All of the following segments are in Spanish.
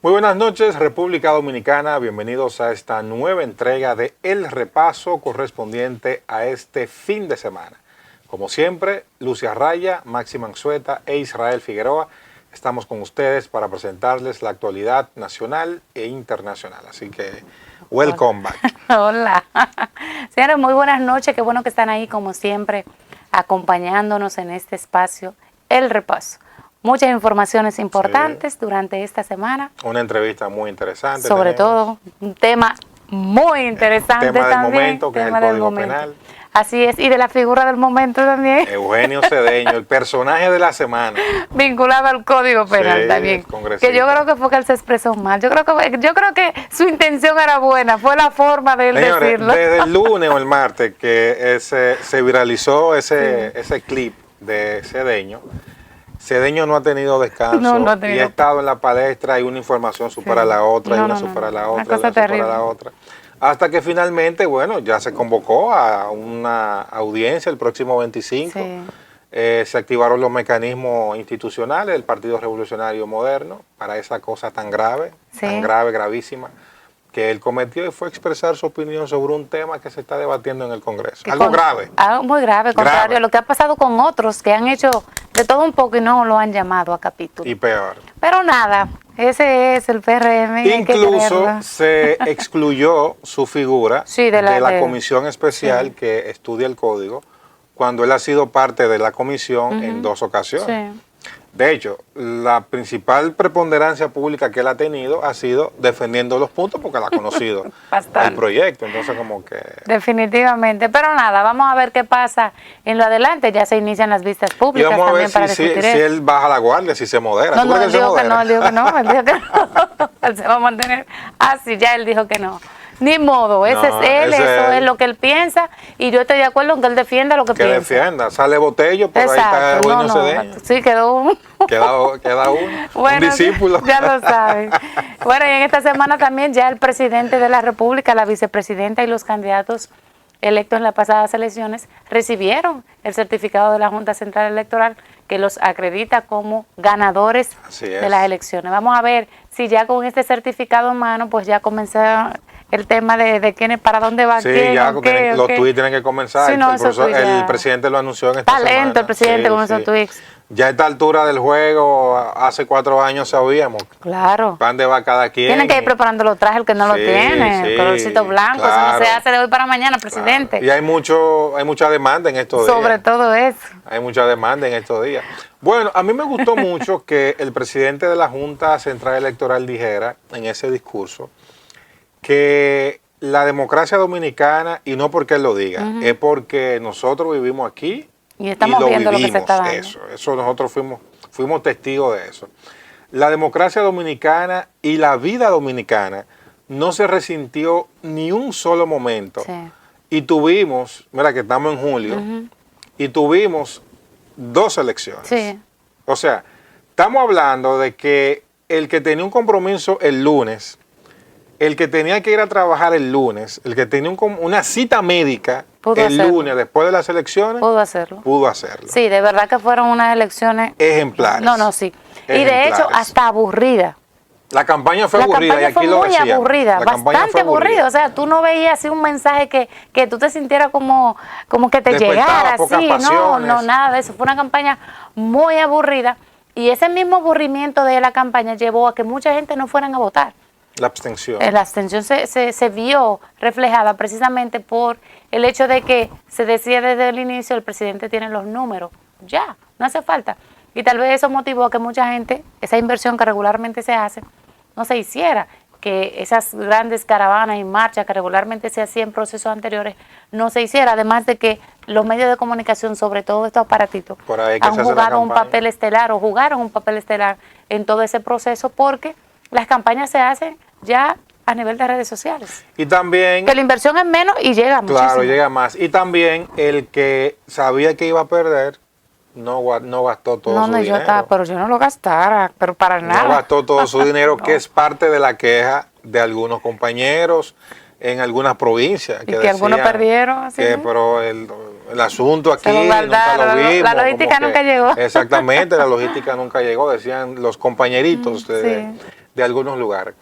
Muy buenas noches, República Dominicana. Bienvenidos a esta nueva entrega de El Repaso correspondiente a este fin de semana. Como siempre, Lucia Raya, Máxima Anzueta e Israel Figueroa estamos con ustedes para presentarles la actualidad nacional e internacional. Así que, welcome back. Hola. Señores, muy buenas noches. Qué bueno que están ahí, como siempre, acompañándonos en este espacio, El Repaso. Muchas informaciones importantes durante esta semana. Una entrevista muy interesante. Sobre todo, un tema muy interesante tema del también. momento, que es el Código Penal. Así es, y de la figura del momento también. Eugenio Cedeño, el personaje de la semana. Vinculado al Código Penal también. Que yo creo que fue que él se expresó mal. Yo creo que su intención era buena, fue la forma de él decirlo. Desde el lunes o el martes que se viralizó ese clip de Cedeño. Cedeño no ha tenido descanso y ha estado en la palestra y una información supera la otra y una supera la otra y una supera la otra. Hasta que finalmente, bueno, ya se convocó a una audiencia el próximo 25. Se activaron los mecanismos institucionales del Partido Revolucionario Moderno para esa cosa tan grave, gravísima, que él cometió, y fue expresar su opinión sobre un tema que se está debatiendo en el Congreso. Algo grave. Algo muy grave, contrario a lo que ha pasado con otros que han hecho de todo un poco y no lo han llamado a capítulo. Y peor. Pero nada, ese es el PRM. Incluso se excluyó su figura de la comisión especial que estudia el código, cuando él ha sido parte de la comisión en 2 ocasiones. De hecho, la principal preponderancia pública que él ha tenido ha sido defendiendo los puntos porque él ha conocido el proyecto. Entonces, como que... Definitivamente. Pero nada, vamos a ver qué pasa en lo adelante. Ya se inician las vistas públicas. Y vamos a ver para si él baja la guardia, si se modera. No, él dijo que no, él dijo que no. Él se va a mantener así, ya él dijo que no. Ni modo, ese es él, eso es lo que él piensa, y yo estoy de acuerdo en que él defienda lo que piensa. Que defienda, sale Botello, pero ahí está Eugenio Cedeño. Sí, quedó uno. Queda uno, bueno, un discípulo. Ya lo saben. Bueno, y en esta semana también ya el presidente de la República, la vicepresidenta y los candidatos electos en las pasadas elecciones recibieron el certificado de la Junta Central Electoral que los acredita como ganadores de las elecciones. Vamos a ver si ya con este certificado en mano, pues ya comenzó el tema de quién es, para dónde va, quién, ya los tweets tienen que comenzar. Sí, no, el presidente lo anunció en esta semana. Está lento el presidente con esos tweets. Ya a esta altura del juego, hace 4 años sabíamos. Claro. ¿Para dónde va cada quien? Tienen que ir preparando los trajes, el que no lo tiene, el colorcito blanco, eso no se hace de hoy para mañana, presidente. Y hay mucha demanda en estos días. Sobre todo eso. Hay mucha demanda en estos días. Bueno, a mí me gustó mucho que el presidente de la Junta Central Electoral dijera en ese discurso que la democracia dominicana, y no porque él lo diga, es porque nosotros vivimos aquí y estamos viendo lo que se está dando. Eso nosotros fuimos testigos de eso. La democracia dominicana y la vida dominicana no se resintió ni un solo momento. Y tuvimos, mira que estamos en julio, y tuvimos 2 elecciones. O sea, estamos hablando de que el que tenía un compromiso el lunes, el que tenía que ir a trabajar el lunes, el que tenía una cita médica lunes después de las elecciones, pudo hacerlo. Sí, de verdad que fueron unas elecciones ejemplares. Sí. Y de hecho, hasta aburrida. La campaña fue aburrida, y aquí lo decíamos. Muy aburrida, bastante aburrida. O sea, tú no veías así un mensaje que tú te sintieras como que te llegara así. No, nada de eso. Fue una campaña muy aburrida, y ese mismo aburrimiento de la campaña llevó a que mucha gente no fueran a votar. La abstención. La abstención se vio reflejada precisamente por el hecho de que se decía desde el inicio, el presidente tiene los números. Ya, no hace falta. Y tal vez eso motivó a que mucha gente, esa inversión que regularmente se hace, no se hiciera. Que esas grandes caravanas y marchas que regularmente se hacían en procesos anteriores, no se hiciera. Además de que los medios de comunicación, sobre todo estos aparatitos, han jugado un papel estelar o jugaron un papel estelar en todo ese proceso, porque las campañas se hacen ya a nivel de redes sociales. Y también... que la inversión es menos y llega muchísimo. Claro, llega más. Y también el que sabía que iba a perder, no gastó todo su dinero. Pero yo no lo gastara, pero para nada. No gastó todo su dinero, que es parte de la queja de algunos compañeros en algunas provincias. Y que algunos perdieron. Así, pero el asunto aquí nunca lo vimos. La logística nunca llegó. Exactamente, la logística nunca llegó, decían los compañeritos de de algunos lugares.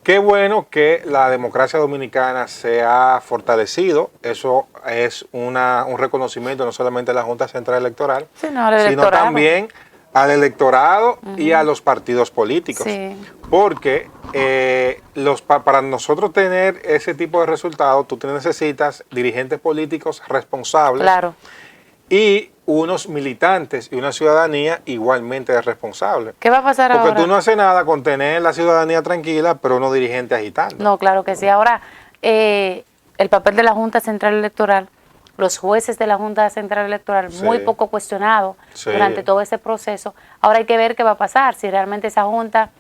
Qué bueno que la democracia dominicana se ha fortalecido. Eso es un reconocimiento no solamente a la Junta Central Electoral, sino también al electorado y a los partidos políticos. Sí. Porque para nosotros tener ese tipo de resultados, tú necesitas dirigentes políticos responsables. Claro. Y unos militantes y una ciudadanía igualmente responsable. ¿Qué va a pasar ahora? Porque tú no haces nada con tener la ciudadanía tranquila, pero unos dirigentes agitando. No, claro que sí. Ahora, el papel de la Junta Central Electoral, los jueces de la Junta Central Electoral, sí, muy poco cuestionado, sí, durante todo ese proceso. Ahora hay que ver qué va a pasar, si realmente esa Junta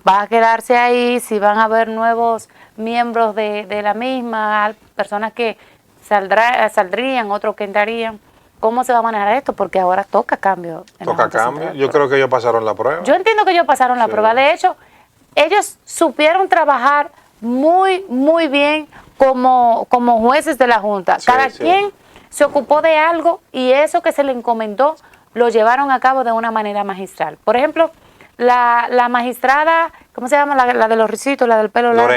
va a quedarse ahí, si van a haber nuevos miembros de la misma, personas que saldrían, otros que entrarían. ¿Cómo se va a manejar esto? Porque ahora toca cambio. Toca cambio. Yo creo que ellos pasaron la prueba. Yo entiendo que ellos pasaron la prueba. De hecho, ellos supieron trabajar muy, muy bien como jueces de la Junta. Cada quien se ocupó de algo y eso que se le encomendó lo llevaron a cabo de una manera magistral. Por ejemplo, la magistrada, ¿cómo se llama? La de los risitos, la del pelo largo.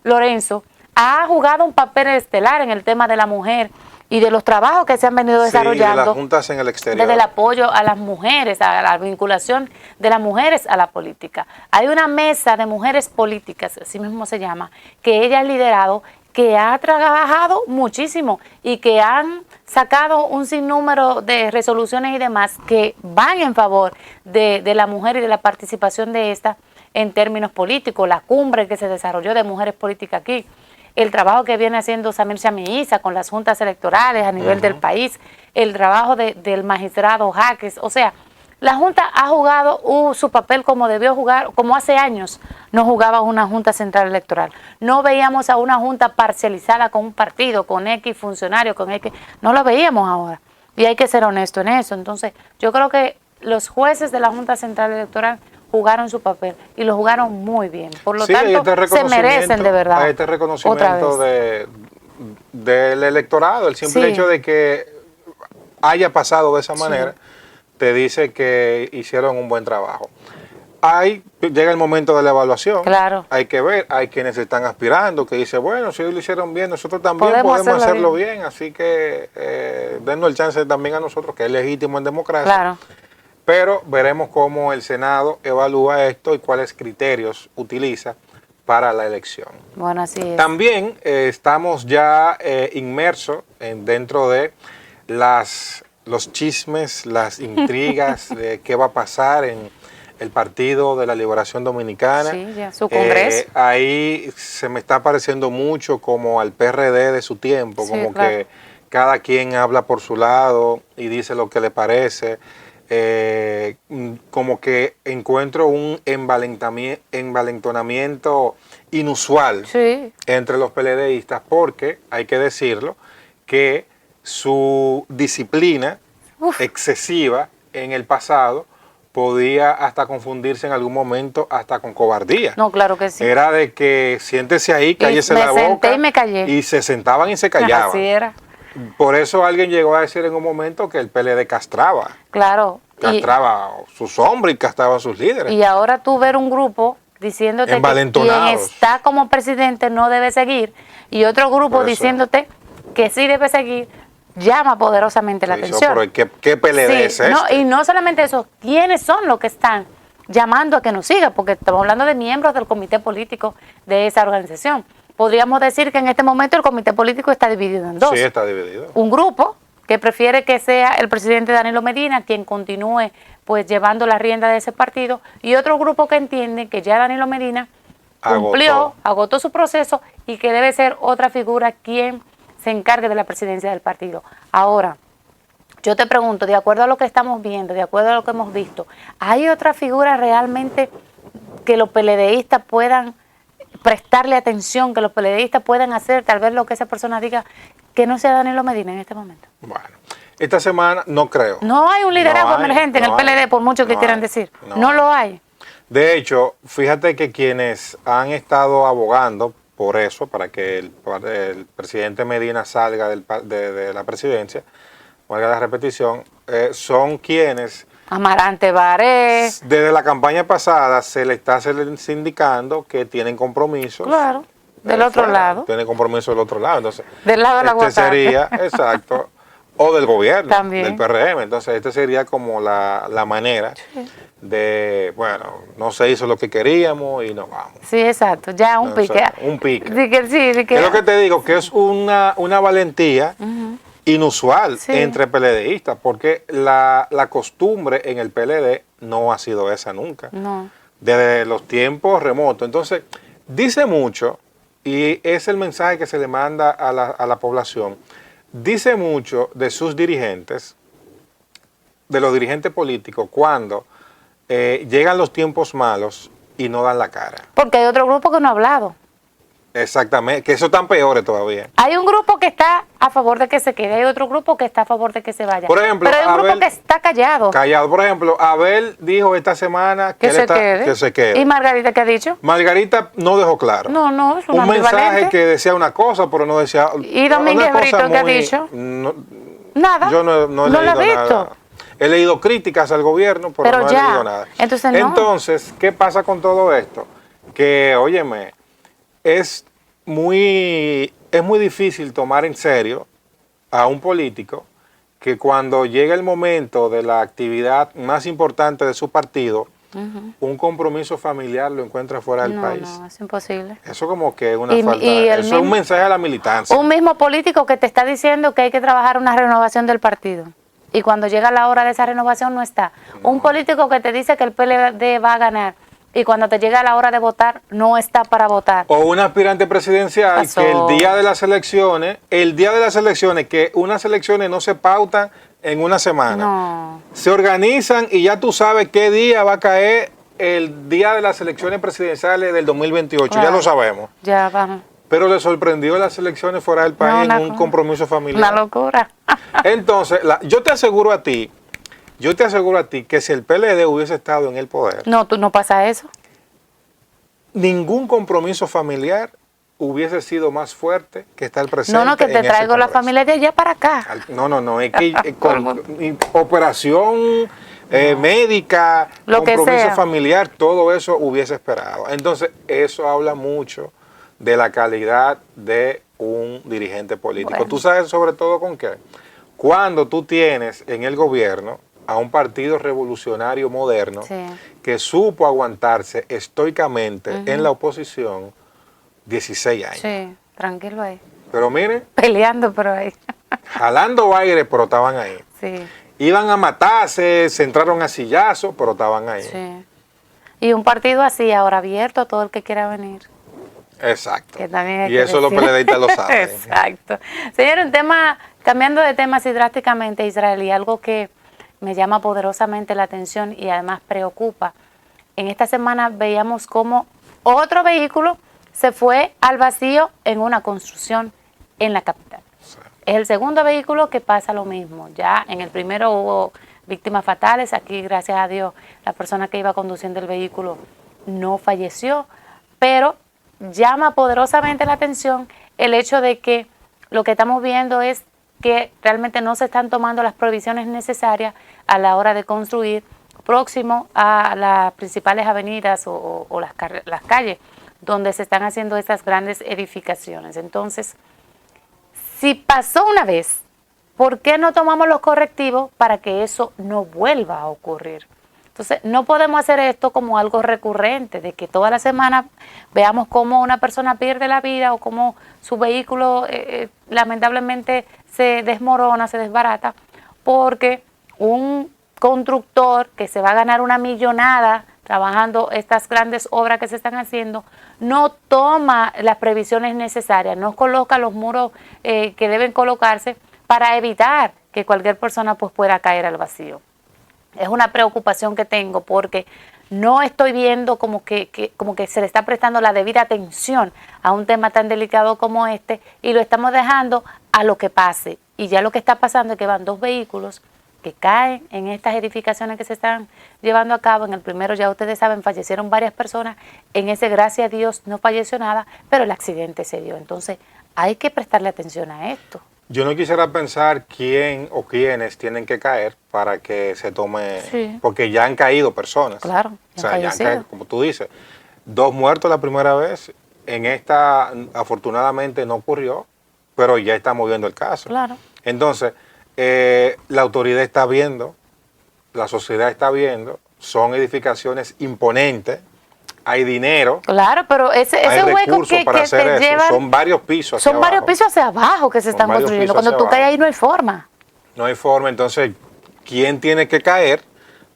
Lorenzo ha jugado un papel estelar en el tema de la mujer y de los trabajos que se han venido desarrollando. De las juntas en el exterior. Desde el apoyo a las mujeres, a la vinculación de las mujeres a la política. Hay una mesa de mujeres políticas, así mismo se llama, que ella ha liderado, que ha trabajado muchísimo y que han sacado un sinnúmero de resoluciones y demás que van en favor de la mujer y de la participación de esta en términos políticos. La cumbre que se desarrolló de mujeres políticas aquí, el trabajo que viene haciendo Samir Chamisa con las juntas electorales a nivel del país, el trabajo del magistrado Jaques. O sea, la Junta ha jugado su papel como debió jugar, como hace años no jugaba una Junta Central Electoral. No veíamos a una Junta parcializada con un partido, con X funcionarios, con X. No lo veíamos ahora. Y hay que ser honesto en eso. Entonces, yo creo que los jueces de la Junta Central Electoral jugaron su papel y lo jugaron muy bien. Por lo tanto, se merecen de verdad. Hay este reconocimiento del electorado. El simple hecho de que haya pasado de esa manera te dice que hicieron un buen trabajo. Llega el momento de la evaluación. Claro. Hay que ver, hay quienes están aspirando, que dicen, bueno, si ellos lo hicieron bien, nosotros también podemos hacerlo bien. Así que dennos el chance también a nosotros, que es legítimo en democracia. Claro. Pero veremos cómo el Senado evalúa esto y cuáles criterios utiliza para la elección. Bueno, así es. También estamos ya inmersos dentro de los chismes, las intrigas de qué va a pasar en el Partido de la Liberación Dominicana. Sí, ya su congreso. Ahí se me está pareciendo mucho como al PRD de su tiempo, sí, como que cada quien habla por su lado y dice lo que le parece. Como que encuentro un envalentonamiento inusual entre los PLDistas, porque hay que decirlo, que su disciplina excesiva en el pasado podía hasta confundirse en algún momento hasta con cobardía. No, claro que sí. Era de que siéntese ahí, cállese la boca. Me senté y me callé. Y se sentaban y se callaban. Así era. Por eso alguien llegó a decir en un momento que el PLD castraba. Claro. Castraba a sus hombres y castraba a sus líderes. Y ahora tú ver un grupo diciéndote que quien está como presidente no debe seguir, y otro grupo diciéndote que sí debe seguir, llama poderosamente la atención. Pero ¿qué PLD es esto? Y no solamente eso, ¿quiénes son los que están llamando a que nos siga? Porque estamos hablando de miembros del comité político de esa organización. Podríamos decir que en este momento el comité político está dividido en dos. Sí, está dividido. Un grupo que prefiere que sea el presidente Danilo Medina quien continúe pues llevando la rienda de ese partido, y otro grupo que entiende que ya Danilo Medina agotó su proceso y que debe ser otra figura quien se encargue de la presidencia del partido. Ahora, yo te pregunto, de acuerdo a lo que estamos viendo, de acuerdo a lo que hemos visto, ¿hay otra figura realmente que los PLDistas puedan prestarle atención, que los PLDistas puedan hacer, tal vez lo que esa persona diga, que no sea Danilo Medina en este momento? Bueno, esta semana no creo. No hay un liderazgo emergente en el PLD, por mucho que quieran decir. No lo hay. De hecho, fíjate que quienes han estado abogando por eso, para que el presidente Medina salga de la presidencia, valga la repetición, son quienes Amarante Baré. Desde la campaña pasada se le está indicando que tienen compromisos. Claro, del otro lado. Tienen compromiso del otro lado. Entonces, del lado de la este sería, exacto, o del gobierno, también, del PRM. Entonces, este sería como la manera de, bueno, no se hizo lo que queríamos y nos vamos. Sí, exacto, ya un pique. Un pique. Sí, es lo que te digo, que es una valentía inusual entre PLDistas, porque la costumbre en el PLD no ha sido esa nunca, desde los tiempos remotos. Entonces, dice mucho, y es el mensaje que se le manda a la población, dice mucho de sus dirigentes, de los dirigentes políticos, cuando llegan los tiempos malos y no dan la cara. Porque hay otro grupo que no ha hablado. Exactamente, que eso están peores todavía. Hay un grupo que está a favor de que se quede, hay otro grupo que está a favor de que se vaya. Por ejemplo, pero hay un grupo que está callado. Callado. Por ejemplo, Abel dijo esta semana que se quede. ¿Y Margarita qué ha dicho? Margarita no dejó claro. No, es una un mensaje que decía una cosa, pero no decía. ¿Y Domínguez Brito qué ha dicho? Nada. Yo no he leído nada. He leído críticas al gobierno, pero no he leído nada. Entonces, ¿qué pasa con todo esto? Que, óyeme, es muy difícil tomar en serio a un político que cuando llega el momento de la actividad más importante de su partido, un compromiso familiar lo encuentra fuera del país. No, es imposible. Eso como que es una falta. Eso es un mensaje a la militancia. Un mismo político que te está diciendo que hay que trabajar una renovación del partido. Y cuando llega la hora de esa renovación no está. Un político que te dice que el PLD va a ganar. Y cuando te llega la hora de votar, no está para votar. O un aspirante presidencial que el día de las elecciones, que unas elecciones no se pautan en una semana. Se organizan y ya tú sabes qué día va a caer el día de las elecciones presidenciales del 2028. Claro, ya lo sabemos. Ya vamos. Pero le sorprendió las elecciones fuera del país en un compromiso familiar. Una locura. Entonces, yo te aseguro a ti que si el PLD hubiese estado en el poder... No, tú no pasa eso. Ningún compromiso familiar hubiese sido más fuerte que estar presente. No, que te traigo la familia de allá para acá. No, es que con operación médica, compromiso familiar, todo eso hubiese esperado. Entonces, eso habla mucho de la calidad de un dirigente político. Bueno. ¿Tú sabes sobre todo con qué? Cuando tú tienes en el gobierno a un partido revolucionario moderno que supo aguantarse estoicamente en la oposición 16 años. Sí, tranquilo ahí. Pero mire. Peleando, pero ahí. Jalando aire, pero estaban ahí. Sí. Iban a matarse, se entraron a sillazos, pero estaban ahí. Sí. Y un partido así, ahora abierto a todo el que quiera venir. Exacto. Y eso los PLDistas lo saben. Exacto. Señor, cambiando de tema así drásticamente, Israel, y algo que me llama poderosamente la atención y además preocupa. En esta semana veíamos cómo otro vehículo se fue al vacío en una construcción en la capital. Sí. Es el segundo vehículo que pasa lo mismo. Ya en el primero hubo víctimas fatales. Aquí, gracias a Dios, la persona que iba conduciendo el vehículo no falleció, pero llama poderosamente la atención el hecho de que lo que estamos viendo es que realmente no se están tomando las provisiones necesarias a la hora de construir próximo a las principales avenidas o las calles donde se están haciendo estas grandes edificaciones. Entonces, si pasó una vez, ¿por qué no tomamos los correctivos para que eso no vuelva a ocurrir? Entonces, no podemos hacer esto como algo recurrente, de que toda la semana veamos cómo una persona pierde la vida o cómo su vehículo lamentablemente se desmorona, se desbarata, porque un constructor que se va a ganar una millonada trabajando estas grandes obras que se están haciendo, no toma las previsiones necesarias, no coloca los muros que deben colocarse para evitar que cualquier persona pues pueda caer al vacío. Es una preocupación que tengo porque no estoy viendo como que se le está prestando la debida atención a un tema tan delicado como este y lo estamos dejando a lo que pase. Y ya lo que está pasando es que van dos vehículos que caen en estas edificaciones que se están llevando a cabo. En el primero, ya ustedes saben, fallecieron varias personas. En ese, gracias a Dios, no falleció nada, pero el accidente se dio. Entonces, hay que prestarle atención a esto. Yo no quisiera pensar quién o quiénes tienen que caer para que se tome, porque ya han caído personas. Claro, o sea, ya han caído, como tú dices, 2 muertos la primera vez, en esta afortunadamente no ocurrió, pero ya está moviendo el caso. Claro. Entonces, la autoridad está viendo, la sociedad está viendo, son edificaciones imponentes, hay dinero. Claro, pero ese hueco que te llevan, son varios pisos hacia abajo. Son varios pisos hacia abajo que se están construyendo. Cuando tú caes ahí no hay forma. No hay forma. Entonces, ¿quién tiene que caer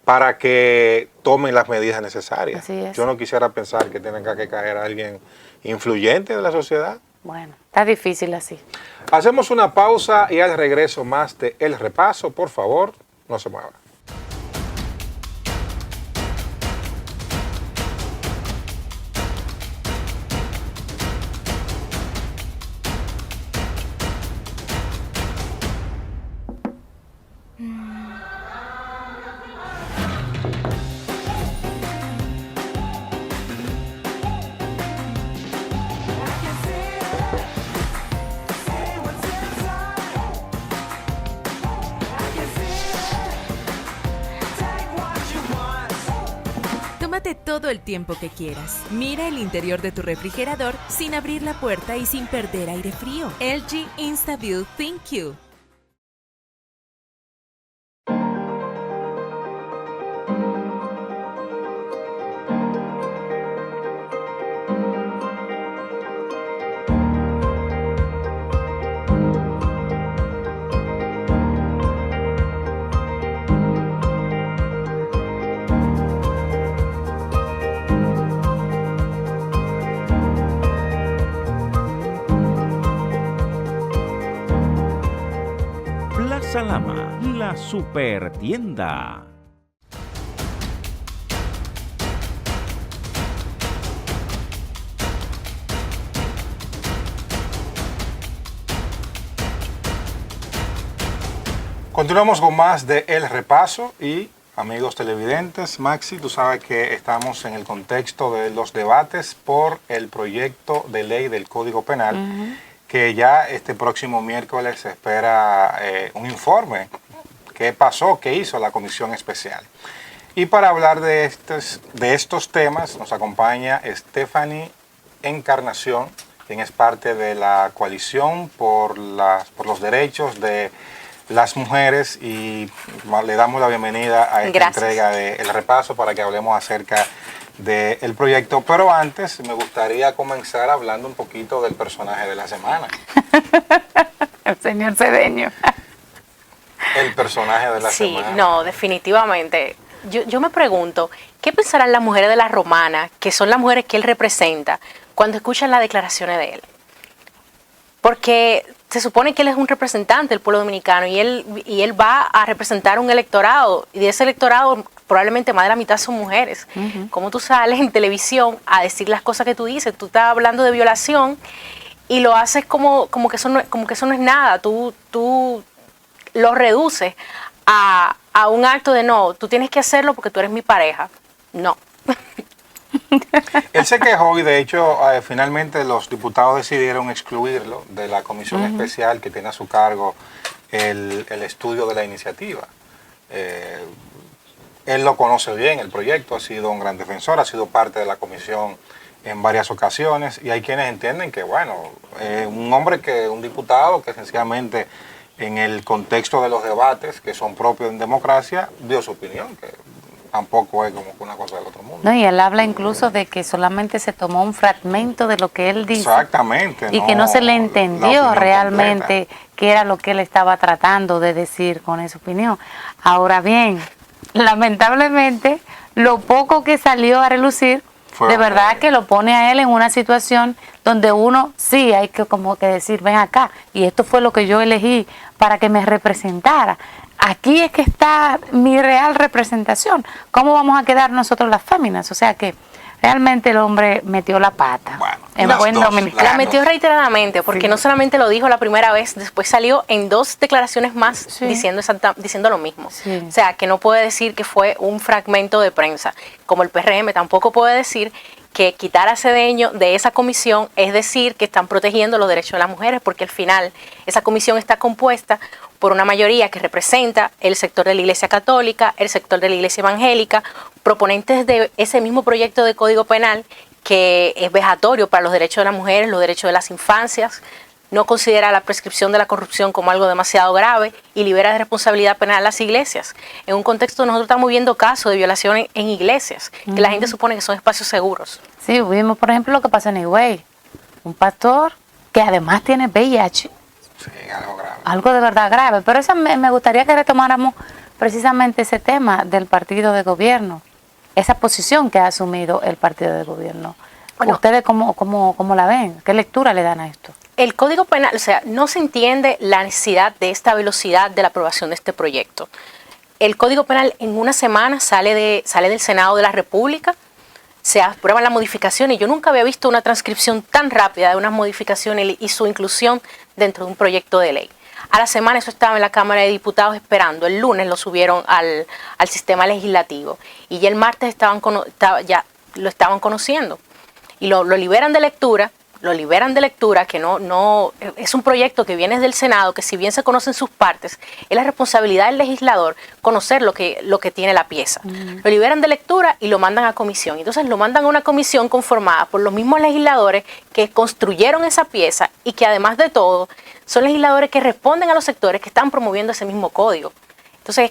para que tomen las medidas necesarias? Así es. Yo no quisiera pensar que tenga que caer alguien influyente de la sociedad. Bueno, está difícil así. Hacemos una pausa y al regreso más de El Repaso. Por favor, no se muevan. Tómate todo el tiempo que quieras. Mira el interior de tu refrigerador sin abrir la puerta y sin perder aire frío. LG InstaView ThinQ. Plaza Lama, la super tienda. Continuamos con más de El Repaso y amigos televidentes, Maxi, tú sabes que estamos en el contexto de los debates por el proyecto de ley del Código Penal, que ya este próximo miércoles se espera un informe. ¿Qué pasó? ¿Qué hizo la Comisión Especial? Y para hablar de estos temas nos acompaña Stephanie Encarnación, quien es parte de la coalición por los derechos de las mujeres, y le damos la bienvenida a esta entrega de El Repaso para que hablemos acerca del proyecto. Pero antes me gustaría comenzar hablando un poquito del personaje de la semana. El señor Cedeño. El personaje de la semana. Sí, no, definitivamente. Yo me pregunto, ¿qué pensarán las mujeres de la Romana, que son las mujeres que él representa, cuando escuchan las declaraciones de él? Porque se supone que él es un representante del pueblo dominicano y él va a representar un electorado, y de ese electorado probablemente más de la mitad son mujeres. Como tú sales en televisión a decir las cosas que tú dices, tú estás hablando de violación y lo haces como que eso no es nada, tú lo reduces a un acto de no, tú tienes que hacerlo porque tú eres mi pareja. No. Él se quejó y de hecho finalmente los diputados decidieron excluirlo de la comisión especial que tiene a su cargo el estudio de la iniciativa. Él lo conoce bien, el proyecto, ha sido un gran defensor, ha sido parte de la comisión en varias ocasiones, y hay quienes entienden que, bueno, un diputado que sencillamente en el contexto de los debates que son propios en democracia dio su opinión, que tampoco es como una cosa del otro mundo. No, y él habla incluso de que solamente se tomó un fragmento de lo que él dice. Exactamente. Y que no se le entendió realmente qué era lo que él estaba tratando de decir con esa opinión. Ahora bien, lamentablemente, lo poco que salió a relucir, de verdad que lo pone a él en una situación donde uno sí hay que como que decir, ven acá, y esto fue lo que yo elegí para que me representara. Aquí es que está mi real representación. ¿Cómo vamos a quedar nosotros las féminas? O sea que realmente el hombre metió la pata. Bueno, en buen dominicano. La metió reiteradamente, porque no solamente lo dijo la primera vez, después salió en 2 declaraciones más diciendo lo mismo. Sí. O sea, que no puede decir que fue un fragmento de prensa. Como el PRM tampoco puede decir que quitar a Cedeño de esa comisión es decir que están protegiendo los derechos de las mujeres, porque al final esa comisión está compuesta por una mayoría que representa el sector de la Iglesia Católica, el sector de la Iglesia Evangélica, proponentes de ese mismo proyecto de Código Penal que es vejatorio para los derechos de las mujeres, los derechos de las infancias, no considera la prescripción de la corrupción como algo demasiado grave y libera de responsabilidad penal a las iglesias. En un contexto nosotros estamos viendo casos de violación en iglesias, que la gente supone que son espacios seguros. Sí, vimos por ejemplo lo que pasó en Higüey, un pastor que además tiene VIH. Sí, algo grave. Algo de verdad grave, pero eso me gustaría que retomáramos precisamente ese tema del partido de gobierno, esa posición que ha asumido el partido de gobierno. Bueno, ¿ustedes cómo la ven? ¿Qué lectura le dan a esto? El Código Penal, o sea, no se entiende la necesidad de esta velocidad de la aprobación de este proyecto. El Código Penal en una semana sale del Senado de la República, se aprueba la modificación y yo nunca había visto una transcripción tan rápida de unas modificaciones y su inclusión dentro de un proyecto de ley. A la semana eso estaba en la Cámara de Diputados esperando, el lunes lo subieron al sistema legislativo y ya el martes ya lo estaban conociendo y lo liberan de lectura. Que no es un proyecto que viene del Senado, que si bien se conocen sus partes, es la responsabilidad del legislador conocer lo que tiene la pieza. Lo liberan de lectura y lo mandan a comisión. Entonces lo mandan a una comisión conformada por los mismos legisladores que construyeron esa pieza y que además de todo son legisladores que responden a los sectores que están promoviendo ese mismo código. Entonces,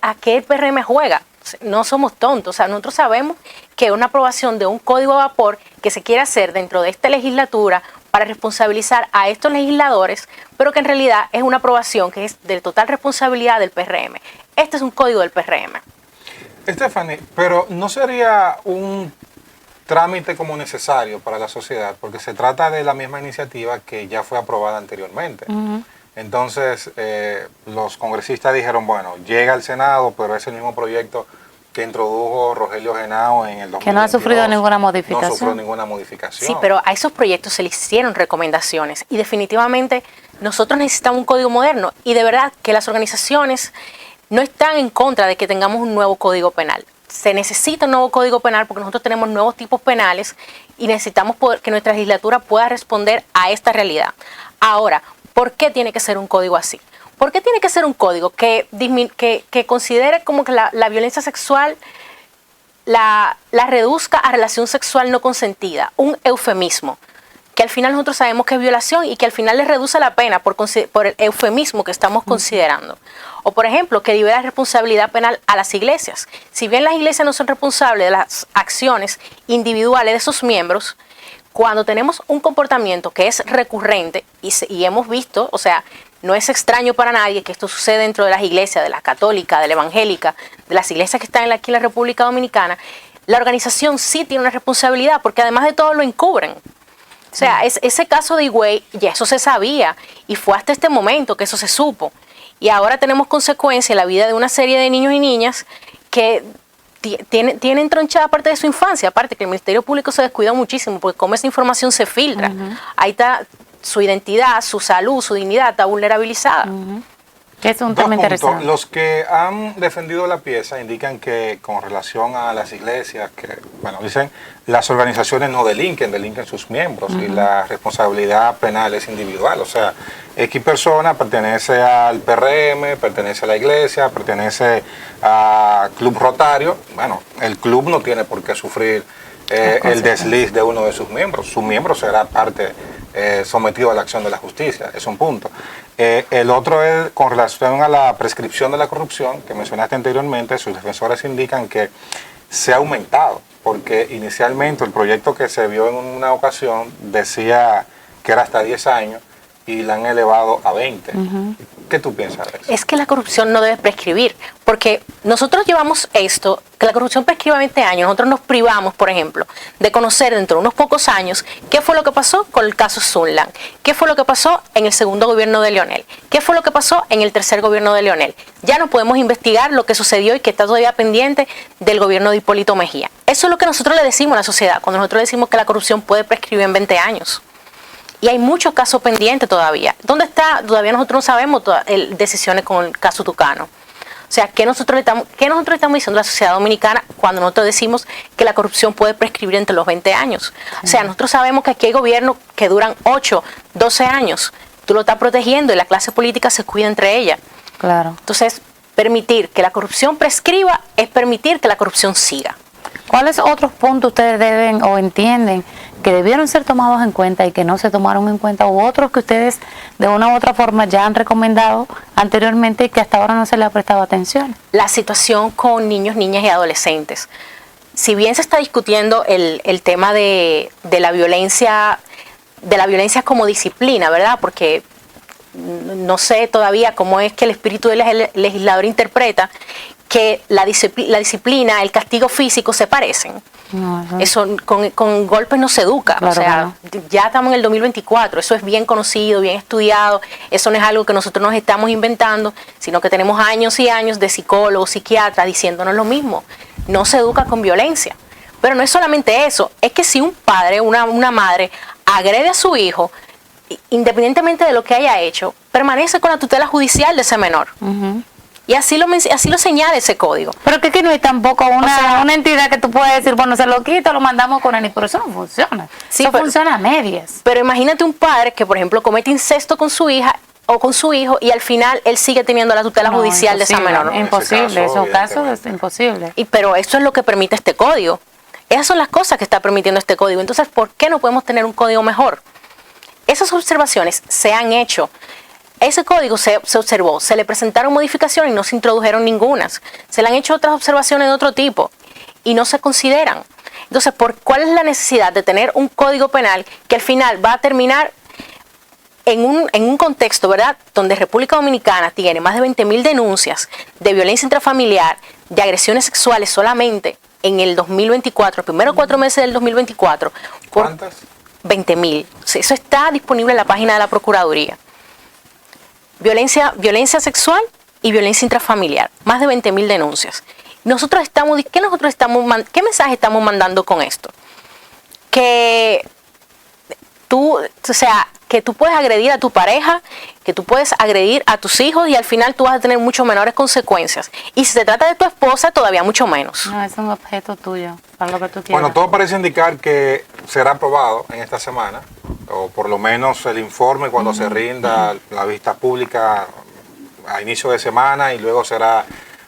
¿a qué el PRM juega? No somos tontos, o sea, nosotros sabemos que una aprobación de un código a vapor que se quiere hacer dentro de esta legislatura para responsabilizar a estos legisladores, pero que en realidad es una aprobación que es de total responsabilidad del PRM. Este es un código del PRM. Stephanie, pero ¿no sería un trámite como necesario para la sociedad? Porque se trata de la misma iniciativa que ya fue aprobada anteriormente. Entonces, los congresistas dijeron, bueno, llega al Senado, pero es el mismo proyecto que introdujo Rogelio Henao en el 2022. Que no ha sufrido ninguna modificación. No sufrió ninguna modificación. Sí, pero a esos proyectos se les hicieron recomendaciones y definitivamente nosotros necesitamos un código moderno y de verdad que las organizaciones no están en contra de que tengamos un nuevo código penal. Se necesita un nuevo código penal porque nosotros tenemos nuevos tipos penales y necesitamos que nuestra legislatura pueda responder a esta realidad. Ahora, ¿por qué tiene que ser un código así? ¿Por qué tiene que ser un código que considere como que la violencia sexual la reduzca a relación sexual no consentida? Un eufemismo, que al final nosotros sabemos que es violación y que al final le reduce la pena por el eufemismo que estamos considerando. O por ejemplo, que libera responsabilidad penal a las iglesias. Si bien las iglesias no son responsables de las acciones individuales de sus miembros, cuando tenemos un comportamiento que es recurrente y hemos visto, o sea, no es extraño para nadie que esto sucede dentro de las iglesias, de la católica, de la evangélica, de las iglesias que están aquí en la República Dominicana, la organización sí tiene una responsabilidad porque además de todo lo encubren. O sea, ese caso de Higüey, ya eso se sabía y fue hasta este momento que eso se supo. Y ahora tenemos consecuencias en la vida de una serie de niños y niñas que tienen tronchada parte de su infancia, aparte que el Ministerio Público se descuida muchísimo porque como esa información se filtra, ahí está su identidad, su salud, su dignidad está vulnerabilizada. Es un tema interesante. Los que han defendido la pieza indican que con relación a las iglesias, que bueno, dicen las organizaciones no delinquen sus miembros y la responsabilidad penal es individual. O sea, X persona pertenece al PRM, pertenece a la iglesia, pertenece a Club Rotario. Bueno, el club no tiene por qué sufrir el desliz de uno de sus miembros. Su miembro será parte sometido a la acción de la justicia, es un punto. El otro es con relación a la prescripción de la corrupción que mencionaste anteriormente. Sus defensores indican que se ha aumentado, porque inicialmente el proyecto que se vio en una ocasión decía que era hasta 10 años y la han elevado a 20. ¿Qué tú piensas de eso? Es que la corrupción no debe prescribir, porque nosotros llevamos esto, que la corrupción prescriba 20 años, nosotros nos privamos, por ejemplo, de conocer dentro de unos pocos años qué fue lo que pasó con el caso Sunland, qué fue lo que pasó en el segundo gobierno de Leonel, qué fue lo que pasó en el tercer gobierno de Leonel. Ya no podemos investigar lo que sucedió y que está todavía pendiente del gobierno de Hipólito Mejía. Eso es lo que nosotros le decimos a la sociedad, cuando nosotros decimos que la corrupción puede prescribir en 20 años. Y hay muchos casos pendientes todavía. ¿Dónde está? Todavía nosotros no sabemos decisiones con el caso Tucano. O sea, ¿qué nosotros estamos diciendo a la sociedad dominicana cuando nosotros decimos que la corrupción puede prescribir entre los 20 años? O sea, nosotros sabemos que aquí hay gobiernos que duran 8, 12 años. Tú lo estás protegiendo y la clase política se cuida entre ella. Claro. Entonces, permitir que la corrupción prescriba es permitir que la corrupción siga. ¿Cuáles otros puntos ustedes deben o entienden que debieron ser tomados en cuenta y que no se tomaron en cuenta, u otros que ustedes de una u otra forma ya han recomendado anteriormente y que hasta ahora no se le ha prestado atención? La situación con niños, niñas y adolescentes. Si bien se está discutiendo el tema de la violencia como disciplina, ¿verdad? Porque no sé todavía cómo es que el espíritu del legislador interpreta que la disciplina, el castigo físico se parecen. No, eso con golpes no se educa. Claro, o sea, ya estamos en el 2024, eso es bien conocido, bien estudiado, eso no es algo que nosotros nos estamos inventando, sino que tenemos años y años de psicólogos, psiquiatras diciéndonos lo mismo. No se educa con violencia. Pero no es solamente eso, es que si un padre, una madre agrede a su hijo, independientemente de lo que haya hecho, permanece con la tutela judicial de ese menor. Y así lo señala ese código. Pero que no hay tampoco una entidad que tú puedes decir, bueno, se lo quito, lo mandamos con él, pero eso no funciona. Sí, eso funciona a medias. Pero imagínate un padre que, por ejemplo, comete incesto con su hija o con su hijo y al final él sigue teniendo la tutela judicial de esa menor. No, imposible, esos casos es imposible. Pero eso es lo que permite este código. Esas son las cosas que está permitiendo este código. Entonces, ¿por qué no podemos tener un código mejor? Esas observaciones se han hecho. Ese código se observó, se le presentaron modificaciones y no se introdujeron ningunas. Se le han hecho otras observaciones de otro tipo y no se consideran. Entonces, ¿cuál es la necesidad de tener un código penal que al final va a terminar en un contexto, ¿verdad?, donde República Dominicana tiene más de 20.000 denuncias de violencia intrafamiliar, de agresiones sexuales solamente en el 2024, los primeros 4 meses del 2024? ¿Cuántas? 20.000. Eso está disponible en la página de la Procuraduría. Violencia sexual y violencia intrafamiliar. Más de 20.000 denuncias. ¿Qué mensaje estamos mandando con esto? Que tú puedes agredir a tu pareja, que tú puedes agredir a tus hijos y al final tú vas a tener mucho menores consecuencias. Y si se trata de tu esposa, todavía mucho menos. No, es un objeto tuyo, para lo que tú quieras. Bueno, todo parece indicar que será aprobado en esta semana, o por lo menos el informe cuando se rinda la vista pública a inicio de semana, y luego será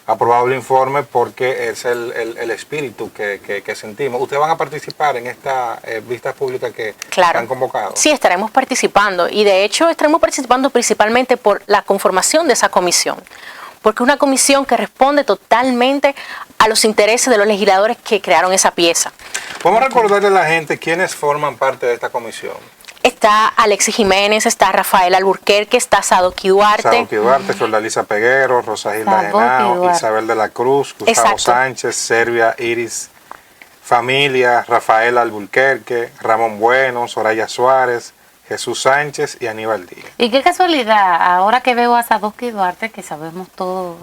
aprobado el informe porque es el espíritu que sentimos. ¿Ustedes van a participar en esta vista pública que han convocado? Sí, estaremos participando, y de hecho estaremos participando principalmente por la conformación de esa comisión, porque es una comisión que responde totalmente a los intereses de los legisladores que crearon esa pieza. Vamos a recordarle a la gente quiénes forman parte de esta comisión. Está Alexis Jiménez, está Rafael Alburquerque, está Sadoki Duarte. Fiordalisa Peguero, Rosa Gilda Henao, Isabel de la Cruz, Gustavo Sánchez, Servia Iris Familia, Rafael Alburquerque, Ramón Bueno, Soraya Suárez, Jesús Sánchez y Aníbal Díaz. Y qué casualidad, ahora que veo a Sadoki Duarte, que sabemos todo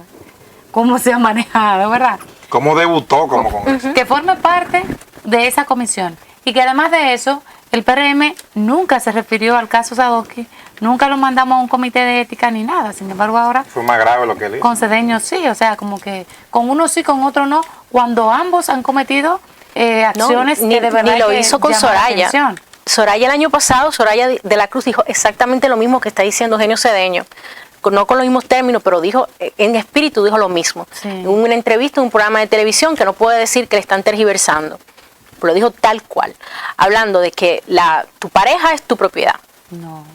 cómo se ha manejado, ¿verdad? ¿Cómo debutó con eso? Que forme parte de esa comisión. Y que además de eso, el PRM nunca se refirió al caso Sadoki, nunca lo mandamos a un comité de ética ni nada. Sin embargo, ahora fue más grave lo que él hizo. Con Cedeño sí, o sea, como que con uno sí, con otro no, cuando ambos han cometido acciones que de verdad ni lo hizo con Soraya. Soraya el año pasado, Soraya de la Cruz dijo exactamente lo mismo que está diciendo Eugenio Cedeño. No con los mismos términos, pero dijo, en espíritu dijo lo mismo. Sí. En una entrevista en un programa de televisión que no puede decir que le están tergiversando. Lo dijo tal cual, hablando de que tu pareja es tu propiedad. No.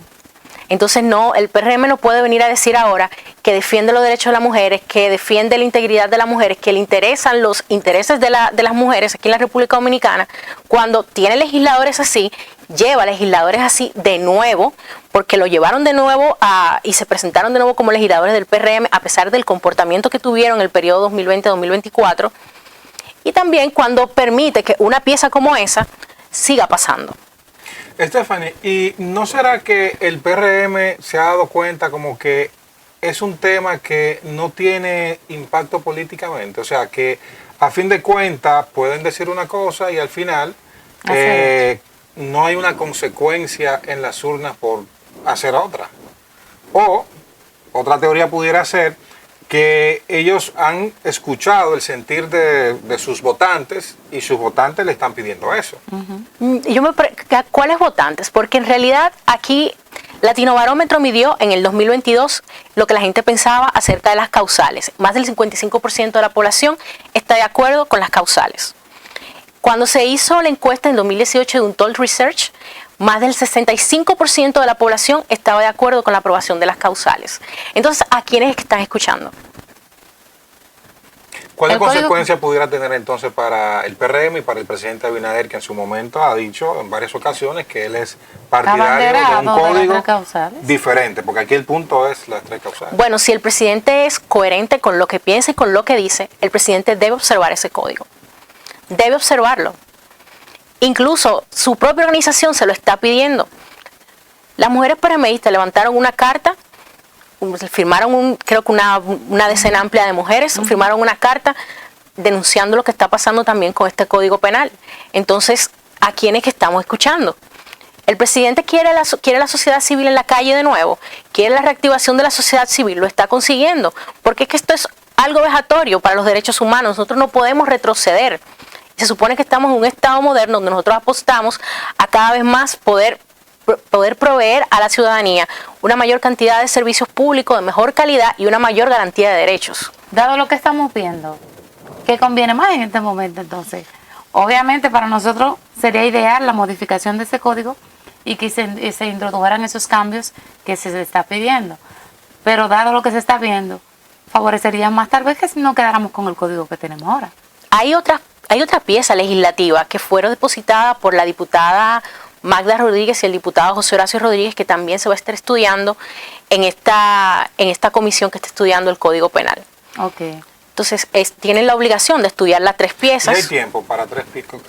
Entonces no, el PRM no puede venir a decir ahora que defiende los derechos de las mujeres, que defiende la integridad de las mujeres, que le interesan los intereses de las mujeres aquí en la República Dominicana, cuando tiene legisladores así, lleva legisladores así de nuevo, porque lo llevaron de nuevo y se presentaron de nuevo como legisladores del PRM, a pesar del comportamiento que tuvieron en el periodo 2020-2024, y también cuando permite que una pieza como esa siga pasando. Stephanie, ¿y no será que el PRM se ha dado cuenta como que es un tema que no tiene impacto políticamente? O sea, que a fin de cuentas pueden decir una cosa y al final no hay una consecuencia en las urnas por hacer otra. O otra teoría pudiera ser que ellos han escuchado el sentir de sus votantes y sus votantes le están pidiendo eso. ¿Cuáles votantes? Porque en realidad aquí Latinobarómetro midió en el 2022 lo que la gente pensaba acerca de las causales. Más del 55% de la población está de acuerdo con las causales. Cuando se hizo la encuesta en 2018 de Untold Research, más del 65% de la población estaba de acuerdo con la aprobación de las causales. Entonces, ¿a quiénes están escuchando? ¿Cuál consecuencia pudiera tener entonces para el PRM y para el presidente Abinader, que en su momento ha dicho en varias ocasiones que él es partidario de un código diferente? Porque aquí el punto es las 3 causales. Bueno, si el presidente es coherente con lo que piensa y con lo que dice, el presidente debe observar ese código. Debe observarlo. Incluso su propia organización se lo está pidiendo. Las mujeres PRMistas levantaron una carta, firmaron creo que una decena amplia de mujeres, firmaron una carta denunciando lo que está pasando también con este Código Penal. Entonces, ¿a quiénes que estamos escuchando? El presidente quiere la sociedad civil en la calle de nuevo, quiere la reactivación de la sociedad civil, lo está consiguiendo, porque es que esto es algo vejatorio para los derechos humanos, nosotros no podemos retroceder. Se supone que estamos en un estado moderno donde nosotros apostamos a cada vez más poder proveer a la ciudadanía una mayor cantidad de servicios públicos de mejor calidad y una mayor garantía de derechos. Dado lo que estamos viendo, ¿qué conviene más en este momento entonces? Obviamente para nosotros sería ideal la modificación de ese código y que se introdujeran esos cambios que se está pidiendo. Pero dado lo que se está viendo, favorecería más tal vez que si no quedáramos con el código que tenemos ahora. Hay otra pieza legislativa que fueron depositada por la diputada Magda Rodríguez y el diputado José Horacio Rodríguez, que también se va a estar estudiando en esta comisión que está estudiando el Código Penal. Okay. Entonces, tienen la obligación de estudiar las 3 piezas. ¿Y hay tiempo para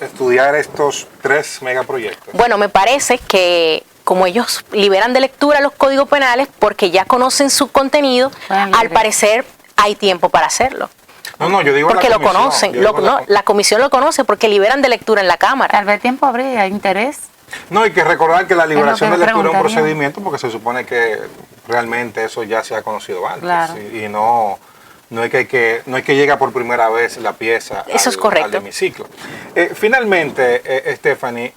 estudiar estos 3 megaproyectos? Bueno, me parece que como ellos liberan de lectura los códigos penales porque ya conocen su contenido, al parecer hay tiempo para hacerlo. No, yo digo porque lo conocen, la comisión lo conoce porque liberan de lectura en la Cámara. Tal vez tiempo habría, interés. No, hay que recordar que la liberación de lectura es un procedimiento porque se supone que realmente eso ya se ha conocido antes. Claro. Y no es que llegue por primera vez la pieza eso es correcto. al hemiciclo. Finalmente, Stephanie,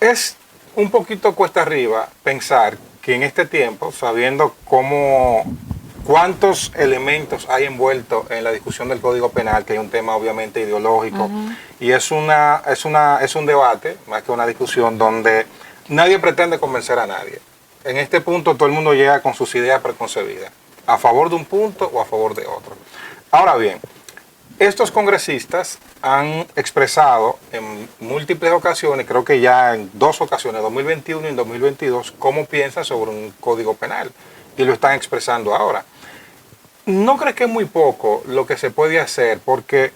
es un poquito cuesta arriba pensar que en este tiempo, sabiendo cuántos elementos hay envueltos en la discusión del Código Penal, que hay un tema obviamente ideológico, y es un debate, más que una discusión, donde nadie pretende convencer a nadie. En este punto todo el mundo llega con sus ideas preconcebidas, a favor de un punto o a favor de otro. Ahora bien, estos congresistas han expresado en múltiples ocasiones, creo que ya en 2 ocasiones, 2021 y en 2022, cómo piensan sobre un Código Penal, y lo están expresando ahora. ¿No crees que es muy poco lo que se puede hacer? Porque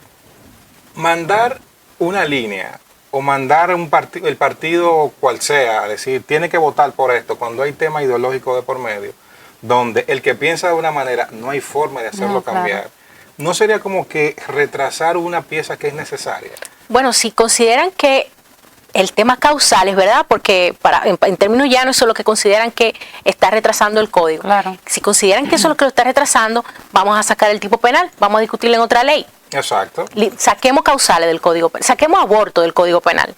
mandar una línea o mandar el partido cual sea, decir, tiene que votar por esto, cuando hay tema ideológico de por medio, donde el que piensa de una manera no hay forma de hacerlo cambiar, ¿no sería como que retrasar una pieza que es necesaria? Bueno, si consideran que el tema causal es verdad, porque en términos llanos eso es lo que consideran que está retrasando el código. Claro. Si consideran que eso es lo que lo está retrasando, vamos a sacar el tipo penal, vamos a discutirlo en otra ley. Exacto. Saquemos causales del código penal, saquemos aborto del código penal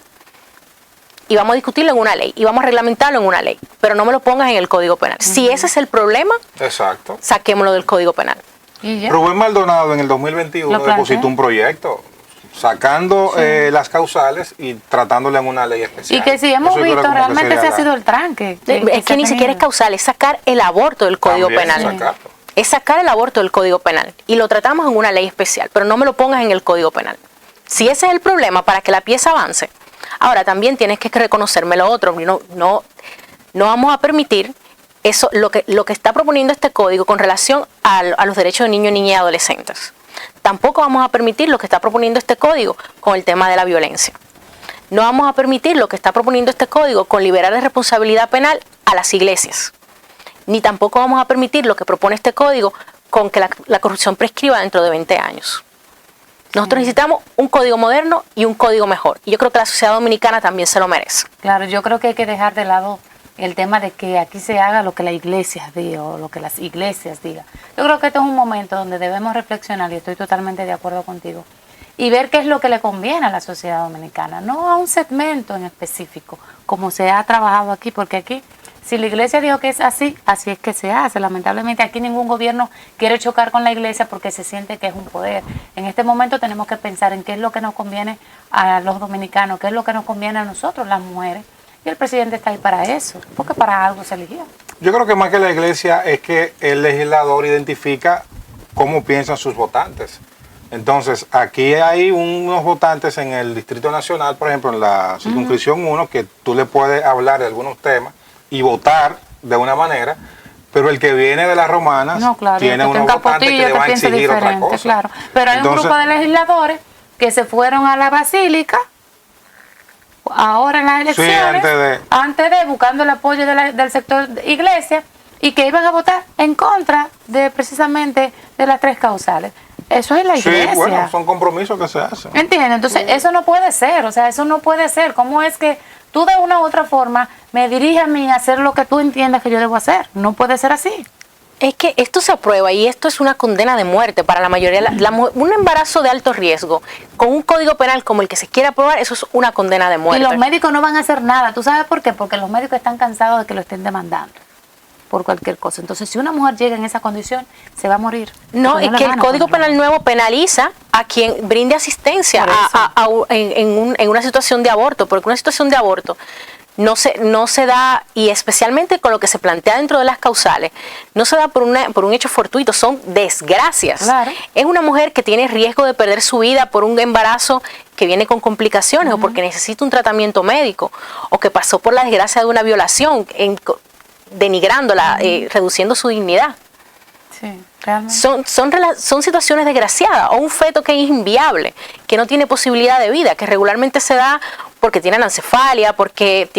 y vamos a discutirlo en una ley y vamos a reglamentarlo en una ley, pero no me lo pongas en el código penal. Si ese es el problema, exacto, saquémoslo del código penal. Rubén Maldonado en el 2021 depositó un proyecto sacando las causales y tratándole en una ley especial. Y que si hemos visto, realmente ese ha sido el tranque. Es que ni siquiera es causal, es sacar el aborto del Código Penal. Es sacar el aborto del Código Penal. Y lo tratamos en una ley especial, pero no me lo pongas en el Código Penal. Si ese es el problema para que la pieza avance, ahora también tienes que reconocerme lo otro. No vamos a permitir eso, lo que está proponiendo este código con relación a los derechos de niños, niñas y adolescentes. Tampoco vamos a permitir lo que está proponiendo este código con el tema de la violencia. No vamos a permitir lo que está proponiendo este código con liberar de responsabilidad penal a las iglesias. Ni tampoco vamos a permitir lo que propone este código con que la corrupción prescriba dentro de 20 años. Nosotros necesitamos un código moderno y un código mejor. Y yo creo que la sociedad dominicana también se lo merece. Claro, yo creo que hay que dejar de lado el tema de que aquí se haga lo que la iglesia diga o lo que las iglesias digan. Yo creo que este es un momento donde debemos reflexionar, y estoy totalmente de acuerdo contigo, y ver qué es lo que le conviene a la sociedad dominicana, no a un segmento en específico, como se ha trabajado aquí, porque aquí, si la iglesia dijo que es así, así es que se hace. Lamentablemente aquí ningún gobierno quiere chocar con la iglesia porque se siente que es un poder. En este momento tenemos que pensar en qué es lo que nos conviene a los dominicanos, qué es lo que nos conviene a nosotros, las mujeres, y el presidente está ahí para eso, porque para algo se eligió. Yo creo que más que la iglesia es que el legislador identifica cómo piensan sus votantes. Entonces, aquí hay unos votantes en el Distrito Nacional, por ejemplo, en la circunscripción 1, que tú le puedes hablar de algunos temas y votar de una manera, pero el que viene de las romanas tiene unos votantes que le van a exigir otra cosa. Claro. Pero hay un grupo de legisladores que se fueron a la basílica ahora en las elecciones, antes de buscando el apoyo del sector de iglesia, y que iban a votar en contra de precisamente de las 3 causales. Eso es la iglesia. Sí, bueno, son compromisos que se hacen. ¿Entiendes? Entonces, eso no puede ser, o sea, eso no puede ser. ¿Cómo es que tú de una u otra forma me diriges a mí a hacer lo que tú entiendas que yo debo hacer? No puede ser así. Es que esto se aprueba y esto es una condena de muerte para la mayoría. Un embarazo de alto riesgo con un código penal como el que se quiere aprobar, eso es una condena de muerte. Y los médicos no van a hacer nada. ¿Tú sabes por qué? Porque los médicos están cansados de que lo estén demandando por cualquier cosa. Entonces, si una mujer llega en esa condición, se va a morir. No, es que el Código Penal nuevo penaliza a quien brinde asistencia en una situación de aborto, porque una situación de aborto no se da, y especialmente con lo que se plantea dentro de las causales, no se da por un hecho fortuito, son desgracias. Claro. Es una mujer que tiene riesgo de perder su vida por un embarazo que viene con complicaciones, o porque necesita un tratamiento médico, o que pasó por la desgracia de una violación, denigrándola, reduciendo su dignidad. Sí, realmente. Son situaciones desgraciadas, o un feto que es inviable, que no tiene posibilidad de vida, que regularmente se da porque tiene anencefalia, porque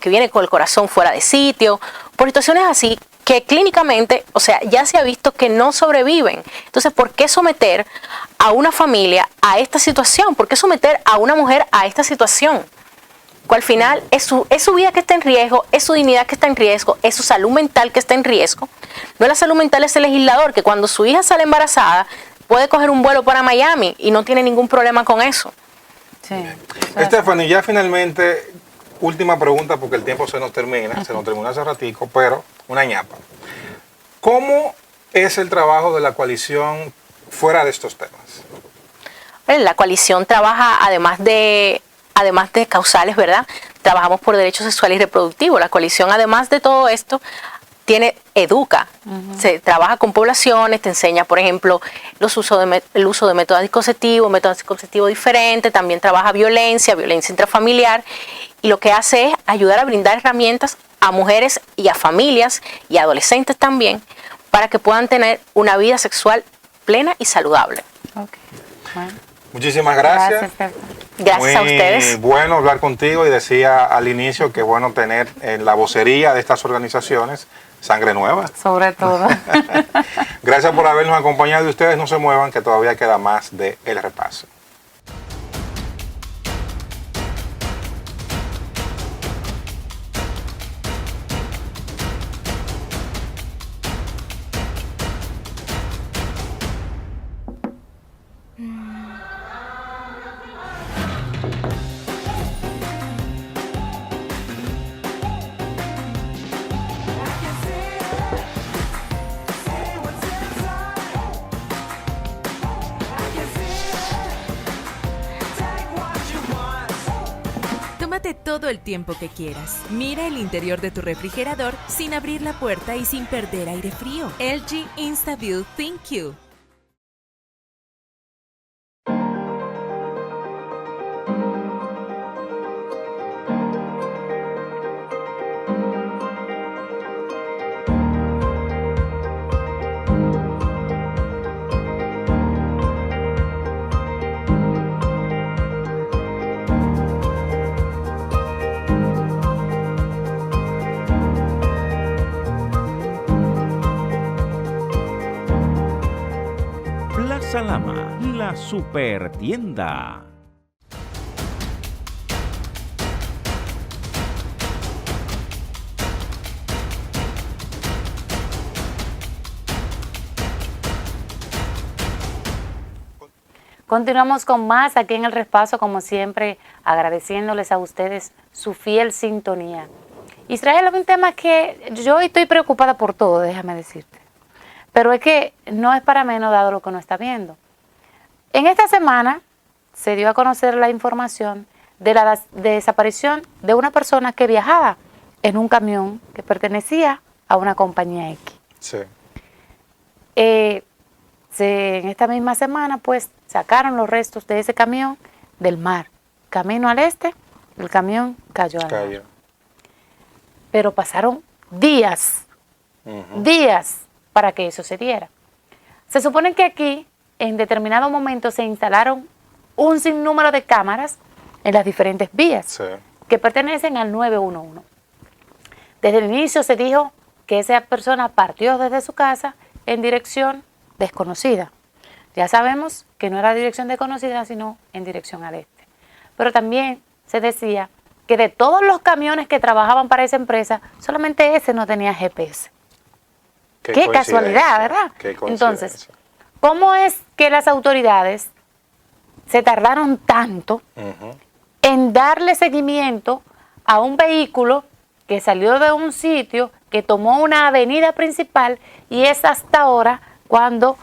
viene con el corazón fuera de sitio, por situaciones así que clínicamente, o sea, ya se ha visto que no sobreviven. Entonces, ¿por qué someter a una familia a esta situación? ¿Por qué someter a una mujer a esta situación? Al final es su vida que está en riesgo, es su dignidad que está en riesgo, es su salud mental que está en riesgo. No es la salud mental, es el legislador que cuando su hija sale embarazada puede coger un vuelo para Miami y no tiene ningún problema con eso. Sí. Stephanie, ya finalmente, última pregunta porque el tiempo se nos termina, se nos terminó hace ratico, pero una ñapa. ¿Cómo es el trabajo de la coalición fuera de estos temas? La coalición trabaja además de causales, ¿verdad? Trabajamos por derechos sexuales y reproductivos. La coalición, además de todo esto, educa, se trabaja con poblaciones, te enseña, por ejemplo, el uso de métodos anticonceptivos diferentes, también trabaja violencia intrafamiliar, y lo que hace es ayudar a brindar herramientas a mujeres y a familias y adolescentes también, para que puedan tener una vida sexual plena y saludable. Okay. Bueno. Muchísimas gracias. Gracias a ustedes. Muy bueno hablar contigo, y decía al inicio que bueno tener en la vocería de estas organizaciones sangre nueva. Sobre todo. Gracias por habernos acompañado, y ustedes no se muevan, que todavía queda más de El Repaso. Tómate todo el tiempo que quieras. Mira el interior de tu refrigerador sin abrir la puerta y sin perder aire frío. LG InstaView ThinQ. Plaza Lama, la super tienda. Continuamos con más aquí en El Repaso, como siempre, agradeciéndoles a ustedes su fiel sintonía. Israel, es un tema que yo estoy preocupada por todo, déjame decirte. Pero es que no es para menos dado lo que uno está viendo. En esta semana se dio a conocer la información de la desaparición de una persona que viajaba en un camión que pertenecía a una compañía X. Sí. En esta misma semana, pues, sacaron los restos de ese camión del mar. Camino al este, el camión cayó al mar. Pero pasaron días para que eso se diera. Se supone que aquí, en determinado momento, se instalaron un sinnúmero de cámaras en las diferentes vías que pertenecen al 911. Desde el inicio se dijo que esa persona partió desde su casa en dirección desconocida. Ya sabemos que no era dirección desconocida, sino en dirección al este. Pero también se decía que de todos los camiones que trabajaban para esa empresa, solamente ese no tenía GPS. Qué casualidad, ¿verdad? Entonces, ¿cómo es que las autoridades se tardaron tanto en darle seguimiento a un vehículo que salió de un sitio, que tomó una avenida principal, y es hasta ahora cuando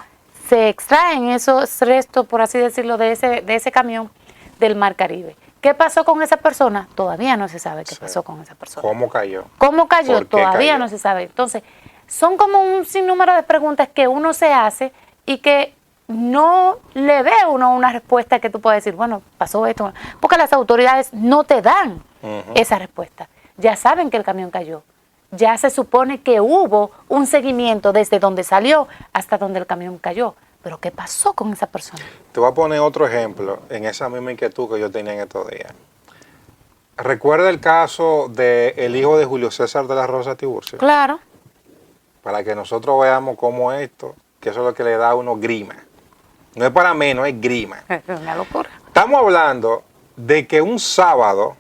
se extraen esos restos, por así decirlo, de ese camión del Mar Caribe? ¿Qué pasó con esa persona? Todavía no se sabe qué pasó con esa persona. ¿Cómo cayó? ¿Cómo cayó? Todavía no se sabe. Entonces, son como un sinnúmero de preguntas que uno se hace y que no le ve uno una respuesta que tú puedes decir, bueno, pasó esto. Porque las autoridades no te dan esa respuesta. Ya saben que el camión cayó. Ya se supone que hubo un seguimiento desde donde salió hasta donde el camión cayó. Pero ¿qué pasó con esa persona? Te voy a poner otro ejemplo en esa misma inquietud que yo tenía en estos días. ¿Recuerda el caso del hijo de Julio César de la Rosa Tiburcio? Claro. Para que nosotros veamos cómo esto, que eso es lo que le da a uno grima. No es para menos, es grima. Es una locura. Estamos hablando de que un sábado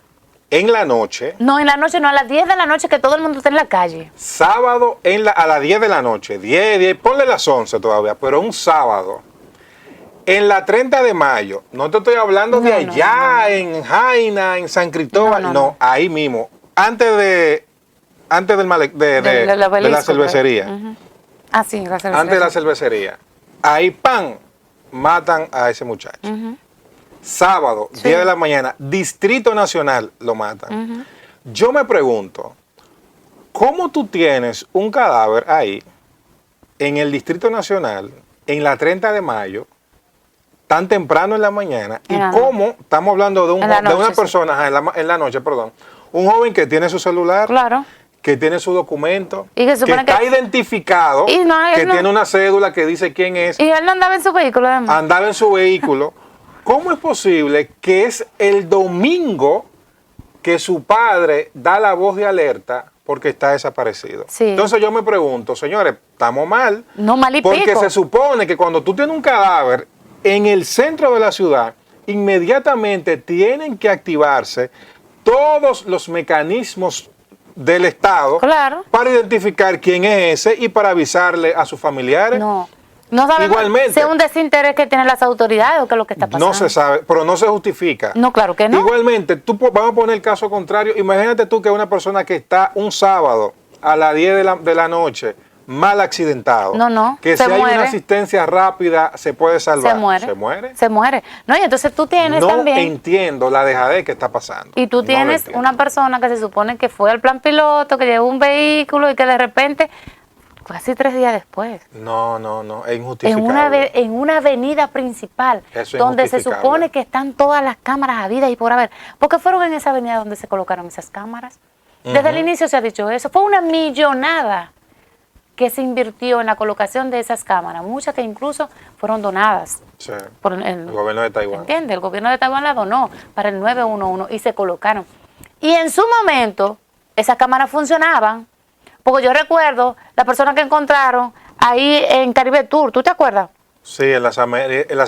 en la noche... No, en la noche, no, a las 10 de la noche, que todo el mundo está en la calle. Sábado a las 10 de la noche, 10, ponle las 11 todavía, pero un sábado, en la 30 de mayo, no te estoy hablando de allá, en Jaina, en San Cristóbal, no, ahí mismo, antes de la cervecería. Ah, sí, la cervecería. Antes de la cervecería. Ahí, ¡pam!, matan a ese muchacho. Sábado, 10 de la mañana, Distrito Nacional lo matan. Yo me pregunto, ¿cómo tú tienes un cadáver ahí, en el Distrito Nacional, en la 30 de mayo, tan temprano en la mañana, y cómo, estamos hablando de una persona, en la noche, perdón, un joven que tiene su celular, que tiene su documento, y que está identificado, que tiene una cédula que dice quién es. Y él no andaba en su vehículo, además. Andaba en su vehículo. ¿Cómo es posible que es el domingo que su padre da la voz de alerta porque está desaparecido? Entonces yo me pregunto, señores, ¿estamos mal? No, mal y porque pico. Se supone que cuando tú tienes un cadáver en el centro de la ciudad, inmediatamente tienen que activarse todos los mecanismos del Estado para identificar quién es ese y para avisarle a sus familiares. No sabemos igualmente, si es un desinterés que tienen las autoridades o qué es lo que está pasando. No se sabe, pero no se justifica. No, claro que no. Igualmente, vamos a poner el caso contrario. Imagínate tú que una persona que está un sábado a las 10 de la noche, mal accidentado. Que si hay una asistencia rápida, se puede salvar. Se muere. No, y entonces tú tienes también... No entiendo la dejadez que está pasando. Y tú tienes una persona que se supone que fue al plan piloto, que llevó un vehículo y que de repente... Casi 3 días después. No, es injustificable. En una avenida principal, donde se supone que están todas las cámaras habidas y por haber. ¿Por qué fueron en esa avenida donde se colocaron esas cámaras? Desde el inicio se ha dicho eso. Fue una millonada que se invirtió en la colocación de esas cámaras, muchas que incluso fueron donadas por el gobierno de Taiwán. ¿Entiendes? El gobierno de Taiwán la donó para el 911 y se colocaron. Y en su momento, esas cámaras funcionaban. Porque yo recuerdo la persona que encontraron ahí en Caribe Tour, ¿tú te acuerdas? Sí, en las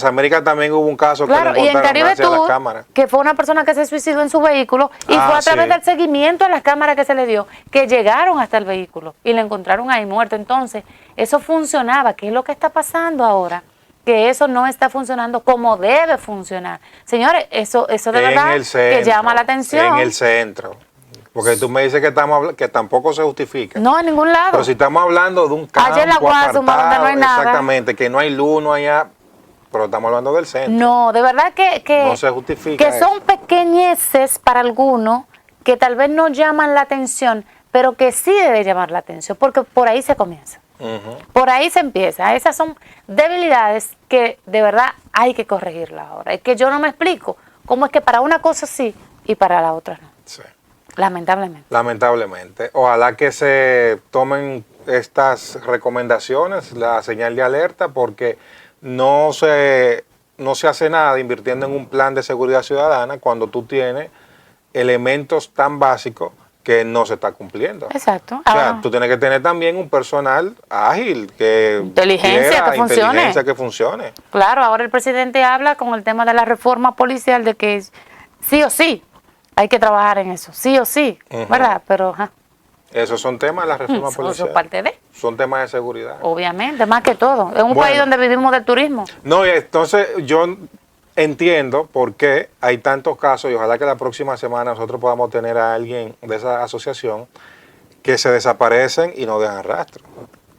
Américas también hubo un caso que lo encontraron y en Caribe Tour, la cámara. Que fue una persona que se suicidó en su vehículo y fue a través del seguimiento a las cámaras que se le dio, que llegaron hasta el vehículo y le encontraron ahí muerto. Entonces, eso funcionaba. ¿Qué es lo que está pasando ahora? que eso no está funcionando como debe funcionar. Señores, eso de verdad que llama la atención. En el centro. Porque tú me dices que tampoco se justifica. No, en ningún lado. Pero si estamos hablando de un campo allá en la Guasuma, donde no hay nada. Exactamente, que no hay luz, no hay nada, pero estamos hablando del centro. No, de verdad que no se justifica que son pequeñeces para algunos que tal vez no llaman la atención, pero que sí debe llamar la atención, porque por ahí se comienza. Por ahí se empieza. Esas son debilidades que de verdad hay que corregirlas ahora. Es que yo no me explico cómo es que para una cosa sí y para la otra no. Sí. Lamentablemente. Lamentablemente. Ojalá que se tomen estas recomendaciones, la señal de alerta, porque no se hace nada invirtiendo en un plan de seguridad ciudadana cuando tú tienes elementos tan básicos que no se está cumpliendo. Exacto. O sea, tú tienes que tener también un personal ágil, inteligencia que funcione. Claro, ahora el presidente habla con el tema de la reforma policial, de que sí o sí hay que trabajar en eso, sí o sí, ¿verdad? Pero esos son temas de la reforma policial. Eso parte de. Son temas de seguridad. Obviamente, más que todo. Es un país donde vivimos del turismo. No, y entonces yo entiendo por qué hay tantos casos y ojalá que la próxima semana nosotros podamos tener a alguien de esa asociación que se desaparecen y no dejan rastro.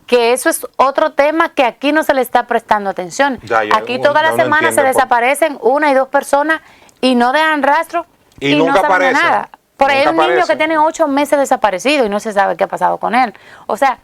Que eso es otro tema que aquí no se le está prestando atención. Aquí todas las semanas se desaparecen 1 y 2 personas y no dejan rastro y nunca no saben nada. Por ahí hay un niño que tiene 8 meses desaparecido y no se sabe qué ha pasado con él. O sea,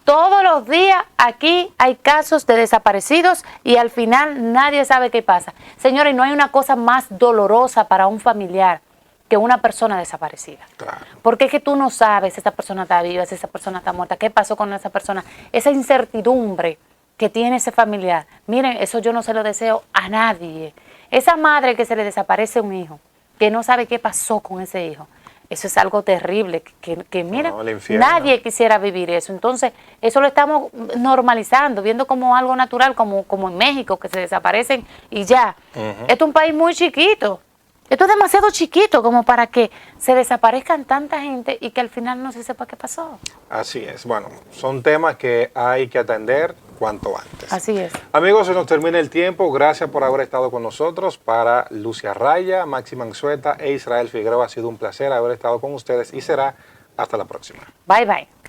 todos los días aquí hay casos de desaparecidos y al final nadie sabe qué pasa. Señores, no hay una cosa más dolorosa para un familiar que una persona desaparecida. Claro. Porque es que tú no sabes si esa persona está viva, si esa persona está muerta, qué pasó con esa persona. Esa incertidumbre que tiene ese familiar. Miren, eso yo no se lo deseo a nadie. Esa madre que se le desaparece un hijo, que no sabe qué pasó con ese hijo. Eso es algo terrible, que miren, nadie quisiera vivir eso. Entonces, eso lo estamos normalizando, viendo como algo natural, como en México, que se desaparecen y ya. Esto es un país muy chiquito. Esto es demasiado chiquito como para que se desaparezcan tanta gente y que al final no se sepa qué pasó. Así es. Bueno, son temas que hay que atender cuanto antes. Así es. Amigos, se nos termina el tiempo. Gracias por haber estado con nosotros. Para Lucia Raya, Maxi Manzueta e Israel Figueroa, ha sido un placer haber estado con ustedes y será hasta la próxima. Bye, bye.